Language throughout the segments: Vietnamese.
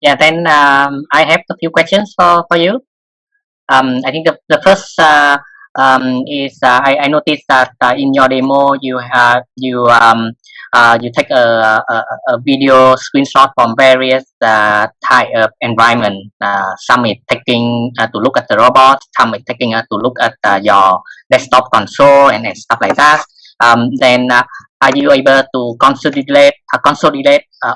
Yeah, then I have a few questions for you. I think the first is I noticed that in your demo you take a video screenshot from various type of environment. Some is taking to look at the robot, some is taking to look at your desktop console and stuff like that. Then are you able to consolidate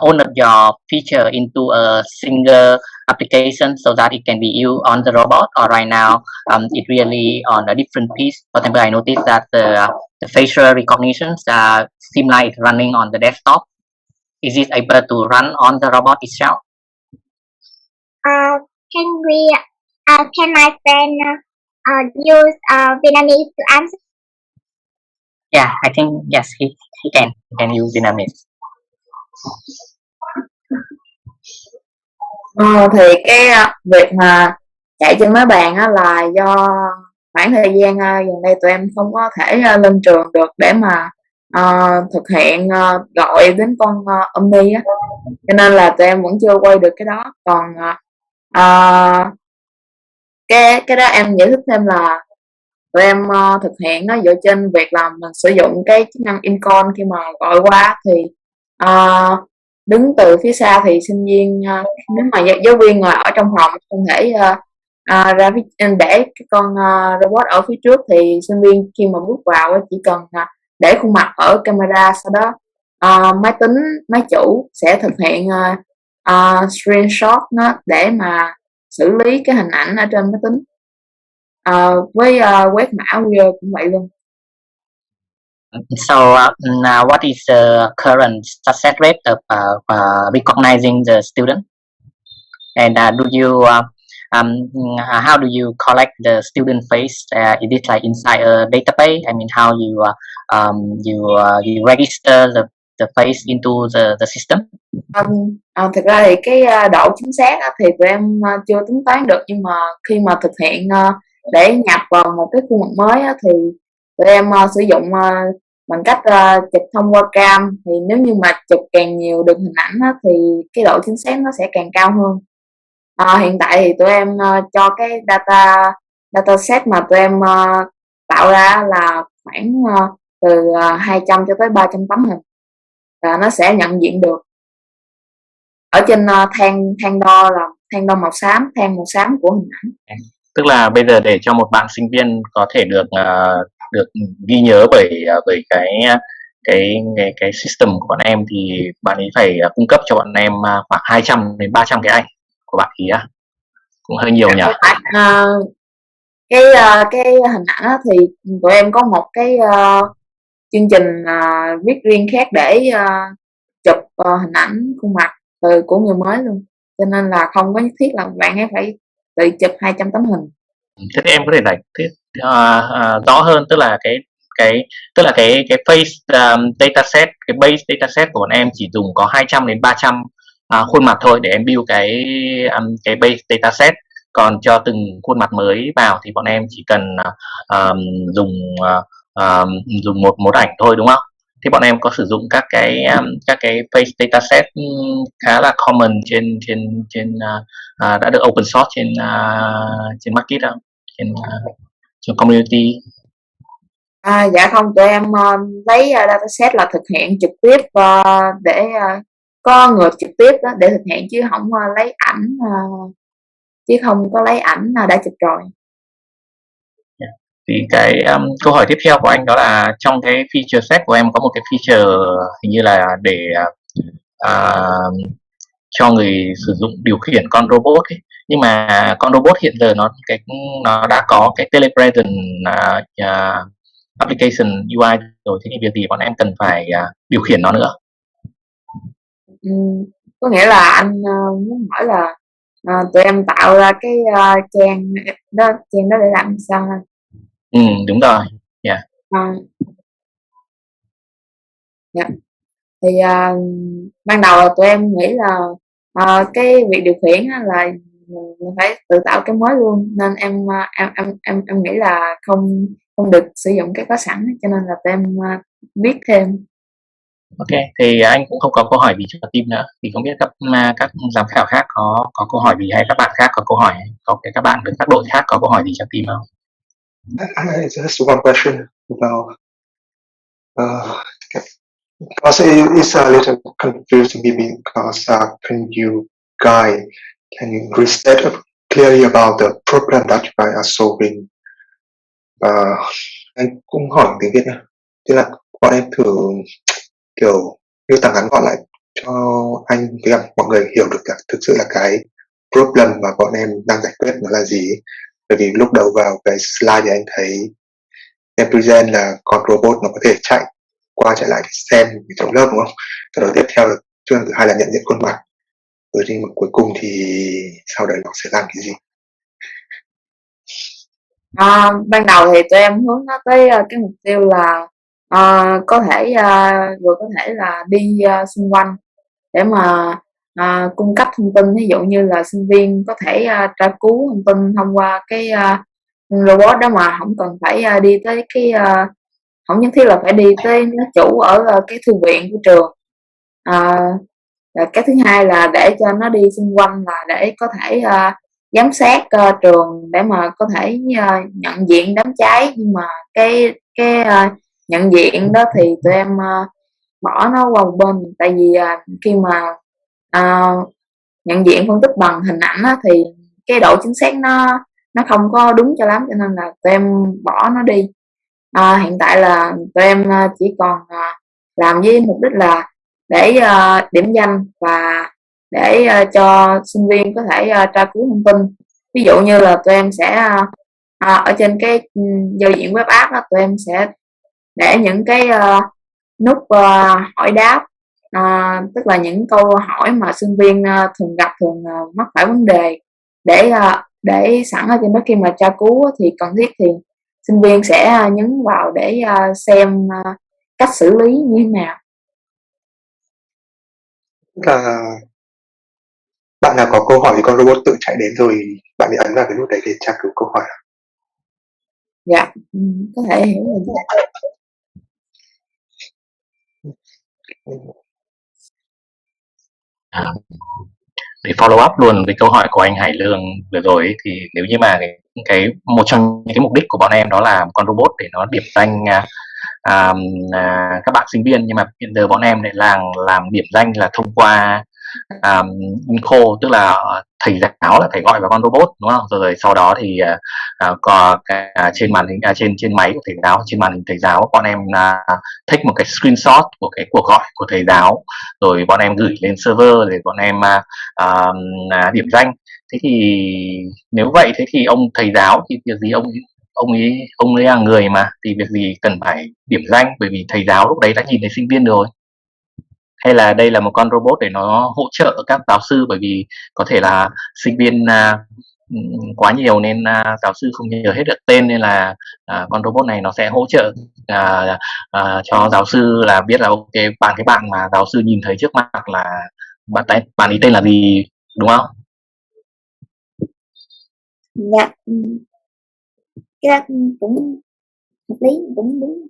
all of your feature into a single application so that it can be used on the robot, or right now it really on a different piece? For example, I noticed that the facial recognition seem like it's running on the desktop. Is it able to run on the robot itself? Uh, can we? Can my friend use Vietnamese to answer? Yeah, I think yes, he can use Vietnamese. Thì cái việc mà chạy trên máy bàn á là do khoảng thời gian gần đây tụi em không có thể lên trường được để mà thực hiện gọi đến con Omni á, cho nên là tụi em vẫn chưa quay được cái đó. Còn cái đó em giải thích thêm là tụi em thực hiện nó dựa trên việc là mình sử dụng cái chức năng in-call khi mà gọi qua, thì đứng từ phía xa thì sinh viên nếu mà giáo viên ngồi ở trong phòng không thể ra phía để cái con robot ở phía trước, thì sinh viên khi mà bước vào chỉ cần để khuôn mặt ở camera, sau đó máy chủ sẽ thực hiện screenshot nó để mà xử lý cái hình ảnh ở trên máy tính. Với quét mã QR cũng vậy luôn. So what is the current success rate of recognizing the student? And do you how do you collect the student face? Is it like inside a database? I mean, how you register the face into the system? Thực ra thì cái độ chính xác thì tụi em chưa tính toán được, nhưng mà khi mà thực hiện để nhập vào một cái khuôn mặt mới thì tụi em sử dụng bằng cách chụp thông qua cam. Thì nếu như mà chụp càng nhiều đường hình ảnh thì cái độ chính xác nó sẽ càng cao hơn. Hiện tại thì tụi em cho cái dataset mà tụi em tạo ra là khoảng từ 200 cho tới 300 tấm hình, và nó sẽ nhận diện được ở trên thang đo màu xám, thang màu xám của hình ảnh. Tức là bây giờ để cho một bạn sinh viên có thể được ghi nhớ bởi cái system của bọn em, thì bạn ấy phải cung cấp cho bọn em khoảng 200 đến 300 cái ảnh của bạn ý à? Cũng hơi nhiều nhỉ? Cái hình ảnh thì tụi em có một cái chương trình viết riêng khác để chụp hình ảnh khuôn mặt của người mới luôn, cho nên là không có nhất thiết là bạn ấy phải tự chụp 200 tấm hình. Thế thì em có thể giải thích rõ hơn, tức là cái face dataset, cái base dataset của bọn em chỉ dùng có 200 đến 300 khuôn mặt thôi để em build cái base dataset. Còn cho từng khuôn mặt mới vào thì bọn em chỉ cần dùng một ảnh thôi, đúng không? Thì bọn em có sử dụng các cái face dataset khá là common trên đã được open source trên market không? Trên community. Dạ không, tụi em lấy dataset là thực hiện trực tiếp để có người trực tiếp đó, để thực hiện, chứ không lấy ảnh chứ không có lấy ảnh đã chụp rồi. Thì cái câu hỏi tiếp theo của anh đó là trong cái feature set của em có một cái feature hình như là để cho người sử dụng điều khiển con robot ấy. Nhưng mà con robot hiện giờ nó đã có cái telepresence application UI rồi, thế thì việc gì bọn em cần phải điều khiển nó nữa? Có nghĩa là anh muốn hỏi là tụi em tạo ra cái trang đó để làm sao? Đúng rồi. Yeah. Yeah. Thì ban đầu là tụi em nghĩ là cái việc điều khiển là mình phải tự tạo cái mới luôn, nên em nghĩ là không được sử dụng cái có sẵn, cho nên là tụi em viết thêm. Ok, thì anh cũng không có câu hỏi gì cho team nữa. Thì không biết các giám khảo khác có câu hỏi gì hay các bạn khác có câu hỏi, có các bạn với các đội khác có câu hỏi gì cho team không? I just one question about uh, because it's a little confusing me because can you restate clearly about the problem that you guys are solving? Anh cũng hỏi tiếng Việt nha, tức là bọn em thử kiểu miêu tả ngắn gọn lại cho anh với cả mọi người hiểu được thực sự là cái problem mà bọn em đang giải quyết nó là gì. Bởi vì lúc đầu vào cái slide thì anh thấy em present là con robot nó có thể chạy qua chạy lại để xem trong lớp đúng không? Sau đó tiếp theo là chương thứ hai là nhận diện khuôn mặt. Rồi nhưng mà cuối cùng thì sau đấy nó sẽ làm cái gì? Ban đầu thì tụi em hướng nó tới cái mục tiêu là có thể vừa có thể là đi xung quanh để mà cung cấp thông tin, ví dụ như là sinh viên có thể tra cứu thông tin thông qua cái robot đó mà không cần phải đi tới cái không nhất thiết là phải đi tới nó chủ ở cái thư viện của trường. Rồi cái thứ hai là để cho nó đi xung quanh là để có thể giám sát trường để mà có thể nhận diện đám cháy, nhưng mà cái nhận diện đó thì tụi em bỏ nó qua một bên, tại vì khi mà nhận diện phân tích bằng hình ảnh á, thì cái độ chính xác nó không có đúng cho lắm, cho nên là tụi em bỏ nó đi. Hiện tại là tụi em chỉ còn làm với mục đích là để điểm danh và để cho sinh viên có thể tra cứu thông tin. Ví dụ như là tụi em sẽ ở trên cái giao diện web app đó, tụi em sẽ để những cái nút hỏi đáp, tức là những câu hỏi mà sinh viên thường gặp, thường mắc phải vấn đề, để sẵn ở trên đó, khi mà tra cứu thì cần thiết thì sinh viên sẽ nhấn vào để xem cách xử lý như thế nào. Tức là bạn nào có câu hỏi thì con robot tự chạy đến rồi bạn ấy ấn vào cái nút đấy để tra cứu câu hỏi. Dạ, có thể hiểu là vậy. Để follow up luôn cái câu hỏi của anh Hải Lương vừa rồi ấy, thì nếu như mà cái một trong những cái mục đích của bọn em đó là con robot để nó điểm danh các bạn sinh viên, nhưng mà hiện giờ bọn em lại làm điểm danh là thông qua info, tức là thầy giáo là phải gọi vào con robot đúng không, rồi sau đó thì có trên màn hình trên trên máy của thầy giáo, trên màn hình thầy giáo bọn em take một cái screenshot của cái cuộc gọi của thầy giáo, rồi bọn em gửi lên server để bọn em điểm danh. Thế thì nếu vậy, thế thì ông thầy giáo thì việc gì ông ấy là người mà, thì việc gì cần phải điểm danh, bởi vì thầy giáo lúc đấy đã nhìn thấy sinh viên rồi. Hay là đây là một con robot để nó hỗ trợ các giáo sư, bởi vì có thể là sinh viên quá nhiều nên giáo sư không nhớ hết được tên, nên là con robot này nó sẽ hỗ trợ cho giáo sư là biết là ok cái bạn mà giáo sư nhìn thấy trước mặt là bạn ấy tên là gì, đúng không? Dạ, cái đó cũng hợp lý, cũng đúng.